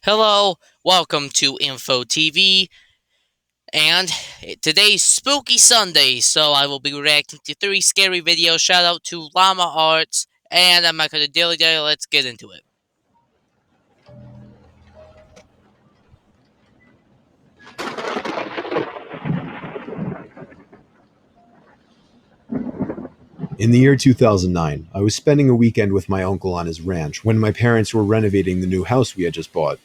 Hello, welcome to Info TV, and today's Spooky Sunday, so I will be reacting to three scary videos. Shout out to Llama Arts, and I'm not gonna dilly dally, let's get into it. In the year 2009, I was spending a weekend with my uncle on his ranch when my parents were renovating the new house we had just bought.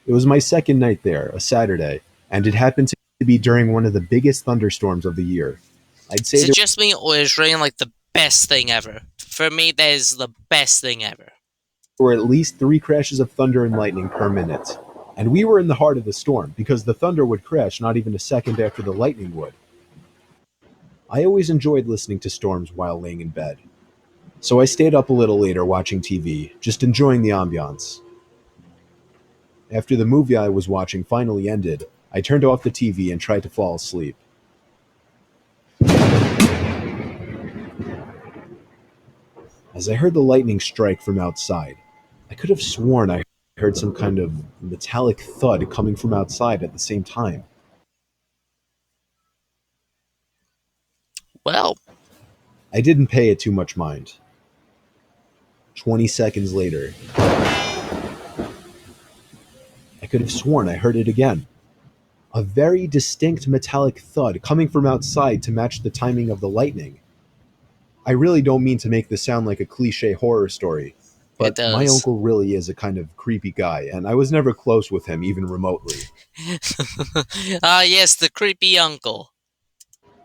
It was my second night there, a Saturday, and it happened to be during one of the biggest thunderstorms of the year. I'd Is say it there just me, or is rain like the best thing ever? For me, that is the best thing ever. were at least 3 crashes of thunder and lightning per minute. And we were in the heart of the storm because the thunder would crash not even a second after the lightning would. I always enjoyed listening to storms while laying in bed. So I stayed up a little later watching TV, just enjoying the ambiance. After the movie I was watching finally ended, I turned off the TV and tried to fall asleep. As I heard the lightning strike from outside, I could have sworn I heard some kind of metallic thud coming from outside at the same time. Well, I didn't pay it too much mind. 20 seconds later, I could have sworn I heard it again. A very distinct metallic thud coming from outside to match the timing of the lightning. I really don't mean to make this sound like a cliche horror story, it but my does. uncle really is a kind of creepy guy, and I was never close with him, even remotely. Ah, yes, the creepy uncle.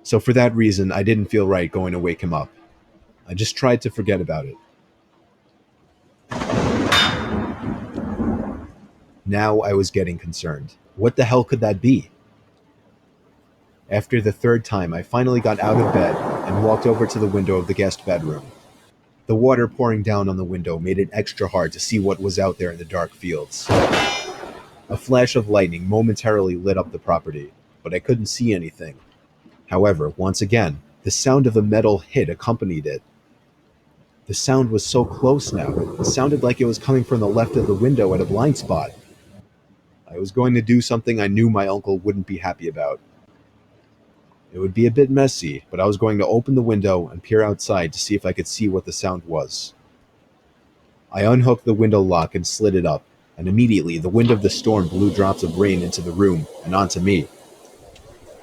So for that reason, I didn't feel right going to wake him up. I just tried to forget about it. Now I was getting concerned. What the hell could that be? After the third time, I finally got out of bed and walked over to the window of the guest bedroom. The water pouring down on the window made it extra hard to see what was out there in the dark fields. A flash of lightning momentarily lit up the property, but I couldn't see anything. However, once again, the sound of a metal hit accompanied it. The sound was so close now, it sounded like it was coming from the left of the window at a blind spot. I was going to do something I knew my uncle wouldn't be happy about. It would be a bit messy, but I was going to open the window and peer outside to see if I could see what the sound was. I unhooked the window lock and slid it up, and immediately the wind of the storm blew drops of rain into the room and onto me.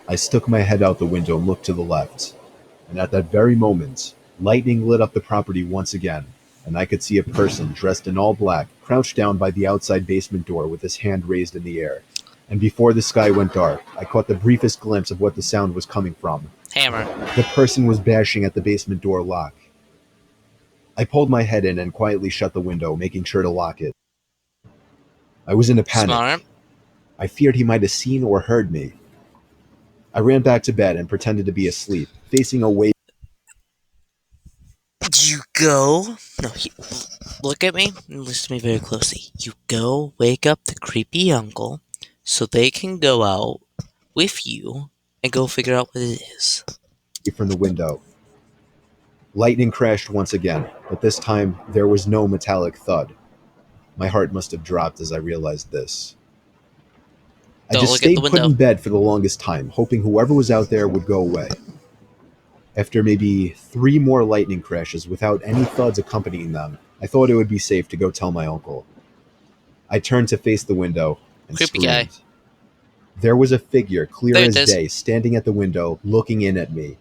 I stuck my head out the window and looked to the left, and at that very moment, lightning lit up the property once again, and I could see a person dressed in all black crouched down by the outside basement door with his hand raised in the air. And before the sky went dark, I caught the briefest glimpse of what the sound was coming from. Hammer. The person was bashing at the basement door lock. I pulled my head in and quietly shut the window, making sure to lock it. I was in a Smart. panic. I feared he might have seen or heard me. I ran back to bed and pretended to be asleep, facing away. You go. No, look at me and listen to me very closely. You go wake up the creepy uncle so they can go out with you and go figure out what it is. From the window. Lightning crashed once again, but this time there was no metallic thud. My heart must have dropped as I realized this. I Don't just look at the stayed put window. in bed for the longest time, hoping whoever was out there would go away. After maybe 3 more lightning crashes without any thuds accompanying them, I thought it would be safe to go tell my uncle. I turned to face the window and Creepy guy. screamed. There was a figure, clear There it as is. day, standing at the window, looking in at me.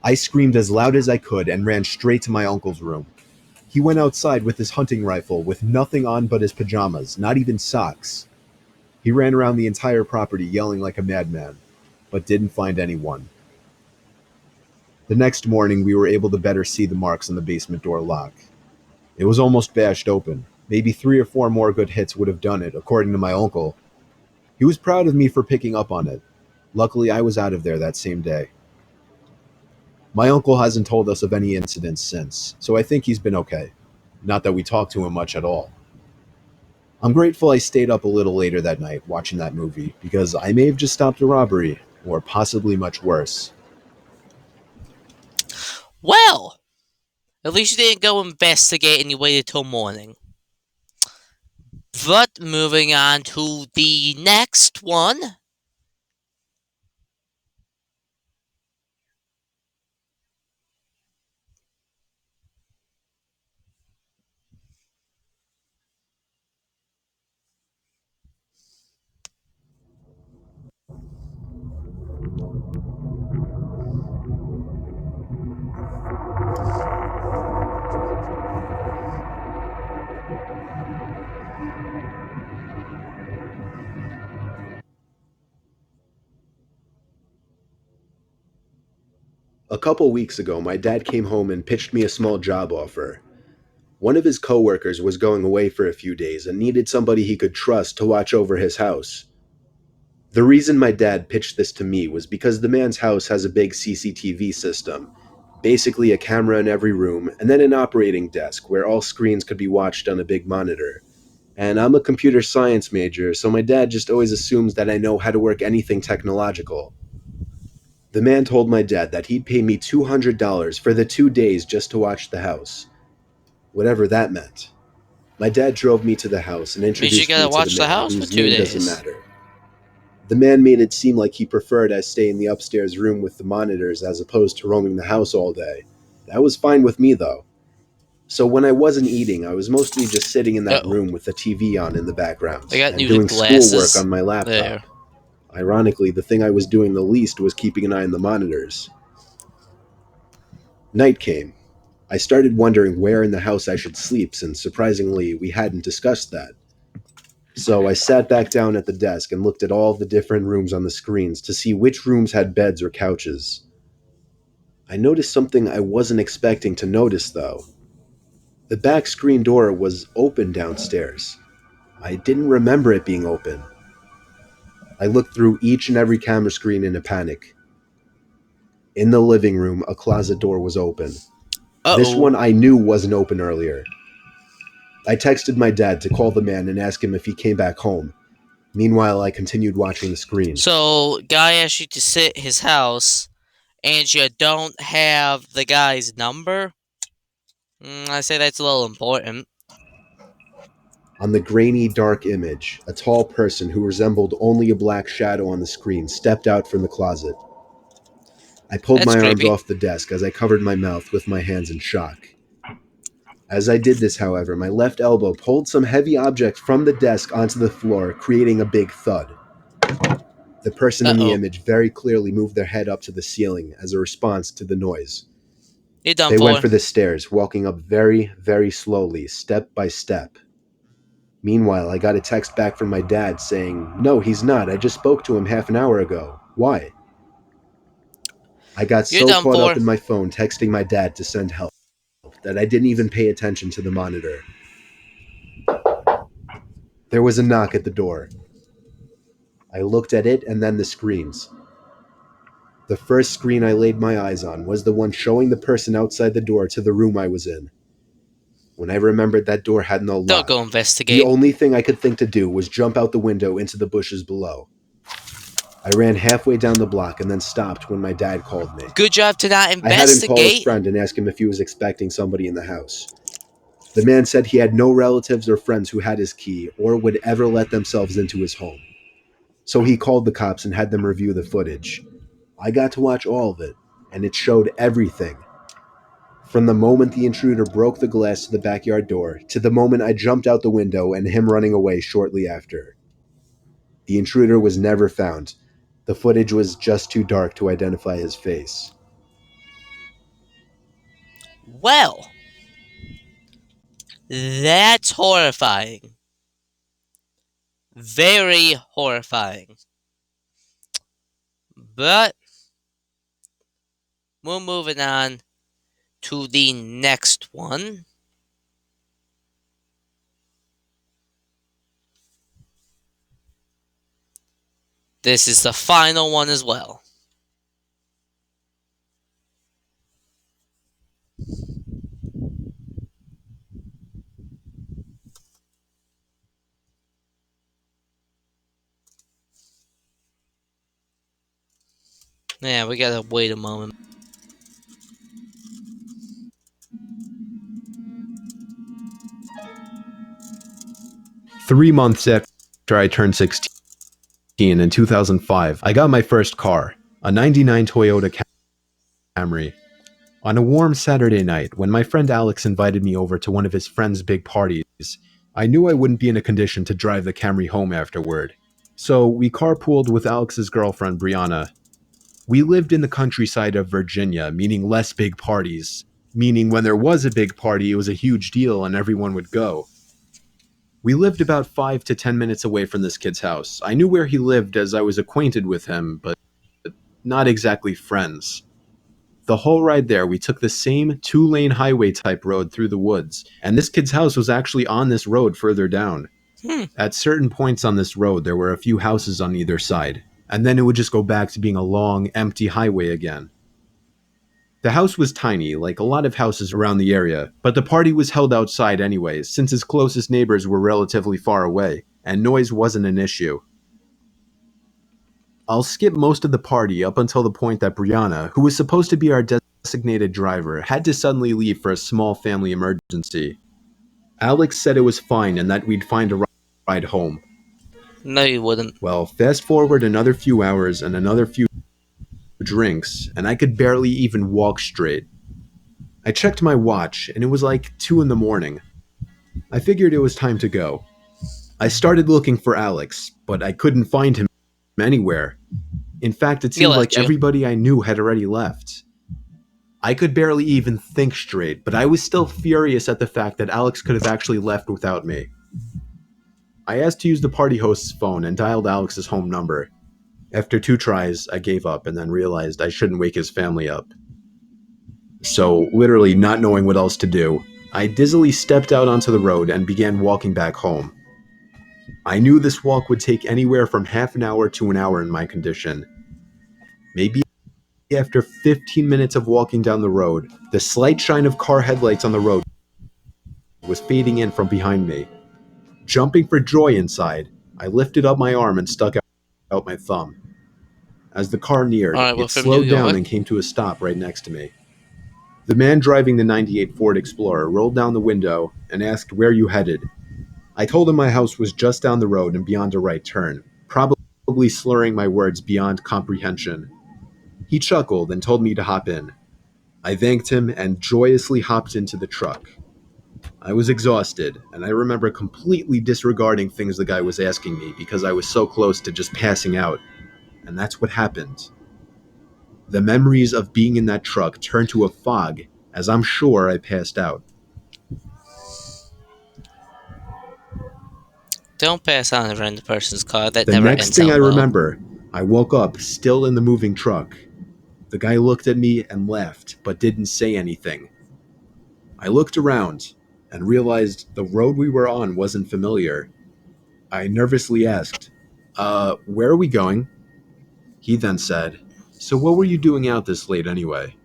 I screamed as loud as I could and ran straight to my uncle's room. He went outside with his hunting rifle, with nothing on but his pajamas, not even socks. He ran around the entire property yelling like a madman, but didn't find anyone. The next morning, we were able to better see the marks on the basement door lock. It was almost bashed open. Maybe 3 or 4 more good hits would have done it, according to my uncle. He was proud of me for picking up on it. Luckily, I was out of there that same day. My uncle hasn't told us of any incidents since, so I think he's been okay. Not that we talk to him much at all. I'm grateful I stayed up a little later that night watching that movie, because I may have just stopped a robbery, or possibly much worse. Well, at least you didn't go investigate and you waited till morning. But moving on to the next one. A couple weeks ago, my dad came home and pitched me a small job offer. One of his coworkers was going away for a few days and needed somebody he could trust to watch over his house. The reason my dad pitched this to me was because the man's house has a big CCTV system, basically a camera in every room, and then an operating desk where all screens could be watched on a big monitor. And I'm a computer science major, so my dad just always assumes that I know how to work anything technological. The man told my dad that he'd pay me $200 for the 2 days just to watch the house, whatever that meant. My dad drove me to the house and Means you introduced me gotta to watch the the man, house for whose 2 name doesn't days. matter. The man made it seem like he preferred I stay in the upstairs room with the monitors as opposed to roaming the house all day. That was fine with me, though. So when I wasn't eating, I was mostly just sitting in that Uh-oh. room with the TV on in the background I got and new doing schoolwork glasses. on my laptop. There. Ironically, the thing I was doing the least was keeping an eye on the monitors. Night came. I started wondering where in the house I should sleep, since surprisingly, we hadn't discussed that. So I sat back down at the desk and looked at all the different rooms on the screens to see which rooms had beds or couches. I noticed something I wasn't expecting to notice, though. The back screen door was open downstairs. I didn't remember it being open. I looked through each and every camera screen in a panic. In the living room, a closet door was open. This Uh-oh. one I knew wasn't open earlier. I texted my dad to call the man and ask him if he came back home. Meanwhile, I continued watching the screen. So, guy asked you to sit his house, and you don't have the guy's number? I say that's a little important. On the grainy, dark image, a tall person who resembled only a black shadow on the screen stepped out from the closet. I pulled That's my arms creepy. off the desk as I covered my mouth with my hands in shock. As I did this, however, my left elbow pulled some heavy object from the desk onto the floor, creating a big thud. The person in the Uh-oh. image very clearly moved their head up to the ceiling as a response to the noise. You done They for? went for the stairs, walking up very, very slowly, step by step. Meanwhile, I got a text back from my dad saying, "No, he's not. I just spoke to him half an hour ago. Why?" I got You're so done caught for. up in my phone texting my dad to send help that I didn't even pay attention to the monitor. There was a knock at the door. I looked at it and then the screens. The first screen I laid my eyes on was the one showing the person outside the door to the room I was in. When I remembered that door had no Don't lock, go the investigate. only thing I could think to do was jump out the window into the bushes below. I ran halfway down the block and then stopped when my dad called me. Good job to not I had him call his investigate. friend and ask him if he was expecting somebody in the house. The man said he had no relatives or friends who had his key or would ever let themselves into his home. So he called the cops and had them review the footage. I got to watch all of it, and it showed everything. From the moment the intruder broke the glass to the backyard door, to the moment I jumped out the window and him running away shortly after. The intruder was never found. The footage was just too dark to identify his face. Well, that's horrifying. Very horrifying. But we're moving on to the next one. This is the final one as well. Yeah, we gotta wait a moment. 3 months after I turned 16 in 2005, I got my first car, a 99 Toyota Camry. On a warm Saturday night, when my friend Alex invited me over to one of his friend's big parties, I knew I wouldn't be in a condition to drive the Camry home afterward. So we carpooled with Alex's girlfriend, Brianna. We lived in the countryside of Virginia, meaning less big parties. Meaning when there was a big party, it was a huge deal and everyone would go. We lived about 5 to 10 minutes away from this kid's house. I knew where he lived as I was acquainted with him, but not exactly friends. The whole ride there, we took the same 2-lane highway type road through the woods, and this kid's house was actually on this road further down. Hmm. At certain points on this road, there were a few houses on either side, and then it would just go back to being a long, empty highway again. The house was tiny, like a lot of houses around the area, but the party was held outside anyways, since his closest neighbors were relatively far away, and noise wasn't an issue. I'll skip most of the party up until the point that Brianna, who was supposed to be our designated driver, had to suddenly leave for a small family emergency. Alex said it was fine and that we'd find a ride home. No, you wouldn't. Well, fast forward another few hours and another few drinks, and I could barely even walk straight. I checked my watch, and it was like 2 in the morning. I figured it was time to go. I started looking for Alex, but I couldn't find him anywhere. In fact, it seemed like everybody I knew had already left. I could barely even think straight, but I was still furious at the fact that Alex could have actually left without me. I asked to use the party host's phone and dialed Alex's home number. After 2 tries, I gave up and then realized I shouldn't wake his family up. So, literally not knowing what else to do, I dizzily stepped out onto the road and began walking back home. I knew this walk would take anywhere from half an hour to an hour in my condition. Maybe after 15 minutes of walking down the road, the slight shine of car headlights on the road was fading in from behind me. Jumping for joy inside, I lifted up my arm and stuck out my thumb. As the car neared, it slowed down and came to a stop right next to me. The man driving the '98 Ford Explorer rolled down the window and asked where you headed. I told him my house was just down the road and beyond a right turn, probably slurring my words beyond comprehension. He chuckled and told me to hop in. I thanked him and joyously hopped into the truck. I was exhausted, and I remember completely disregarding things the guy was asking me because I was so close to just passing out. And that's what happened. The memories of being in that truck turned to a fog, as I'm sure I passed out. Don't pass on a random person's car. That The never next ends thing I out well. remember, I woke up still in the moving truck. The guy looked at me and laughed, but didn't say anything. I looked around and realized the road we were on wasn't familiar. I nervously asked, where are we going? He then said, so what were you doing out this late anyway?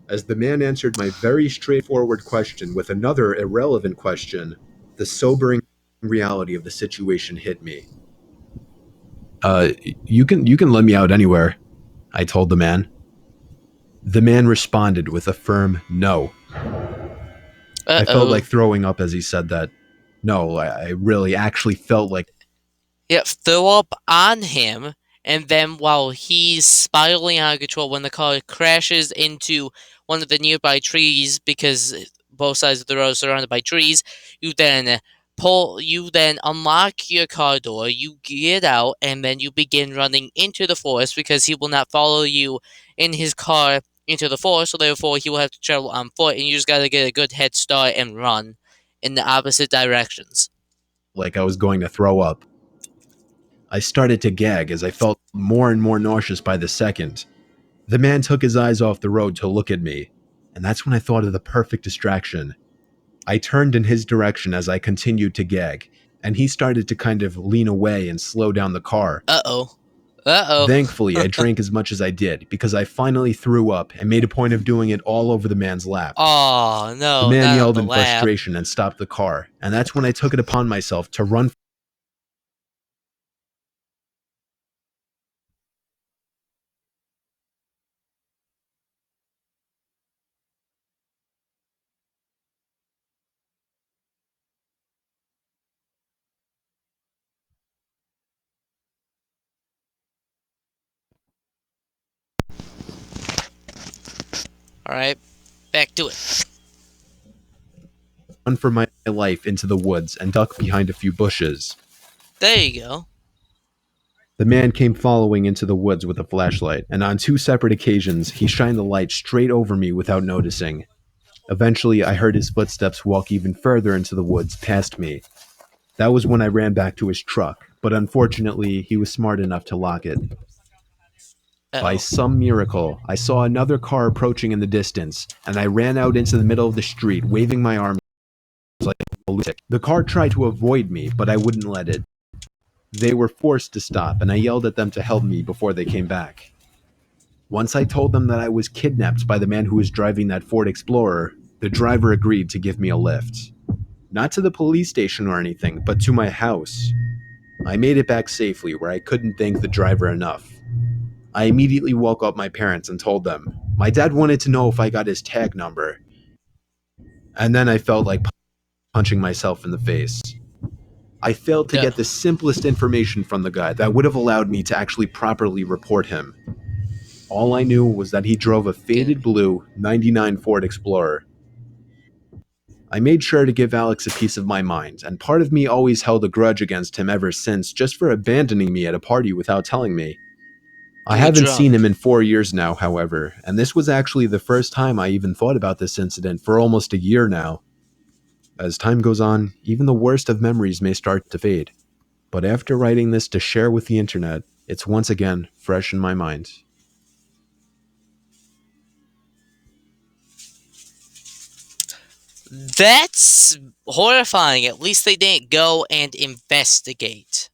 As the man answered my very straightforward question with another irrelevant question, the sobering reality of the situation hit me. You can let me out anywhere, I told the man. The man responded with a firm no. I felt like throwing up as he said that. No, I really actually felt like... Yeah, throw up on him, and then while he's spiraling out of control, when the car crashes into one of the nearby trees, because both sides of the road are surrounded by trees, you then unlock your car door, you get out, and then you begin running into the forest, because he will not follow you in his car into the forest, so therefore he will have to travel on foot, and you just gotta get a good head start and run in the opposite directions. Like I was going to throw up. I started to gag as I felt more and more nauseous by the second. The man took his eyes off the road to look at me, and that's when I thought of the perfect distraction. I turned in his direction as I continued to gag, and he started to kind of lean away and slow down the car. Thankfully, I drank as much as I did, because I finally threw up and made a point of doing it all over the man's lap. Oh, no. The man yelled in frustration and stopped the car, and that's when I took it upon myself to run Alright, back to it. Run for my life into the woods and duck behind a few bushes. There you go. The man came following into the woods with a flashlight, and on two separate occasions, he shined the light straight over me without noticing. Eventually, I heard his footsteps walk even further into the woods past me. That was when I ran back to his truck, but unfortunately, he was smart enough to lock it. By Uh-oh. some miracle, I saw another car approaching in the distance, and I ran out into the middle of the street, waving my arms like a lunatic. The car tried to avoid me, but I wouldn't let it. They were forced to stop, and I yelled at them to help me before they came back. Once I told them that I was kidnapped by the man who was driving that Ford Explorer, the driver agreed to give me a lift. Not to the police station or anything, but to my house. I made it back safely, where I couldn't thank the driver enough. I immediately woke up my parents and told them. My dad wanted to know if I got his tag number. And then I felt like punching myself in the face. I failed to Duh. get the simplest information from the guy that would have allowed me to actually properly report him. All I knew was that he drove a faded blue '99 Ford Explorer. I made sure to give Alex a piece of my mind, and part of me always held a grudge against him ever since, just for abandoning me at a party without telling me. I You were haven't seen drunk. him in 4 years now, however, and this was actually the first time I even thought about this incident for almost a year now. As time goes on, even the worst of memories may start to fade. But after writing this to share with the internet, it's once again fresh in my mind. That's horrifying. At least they didn't go and investigate.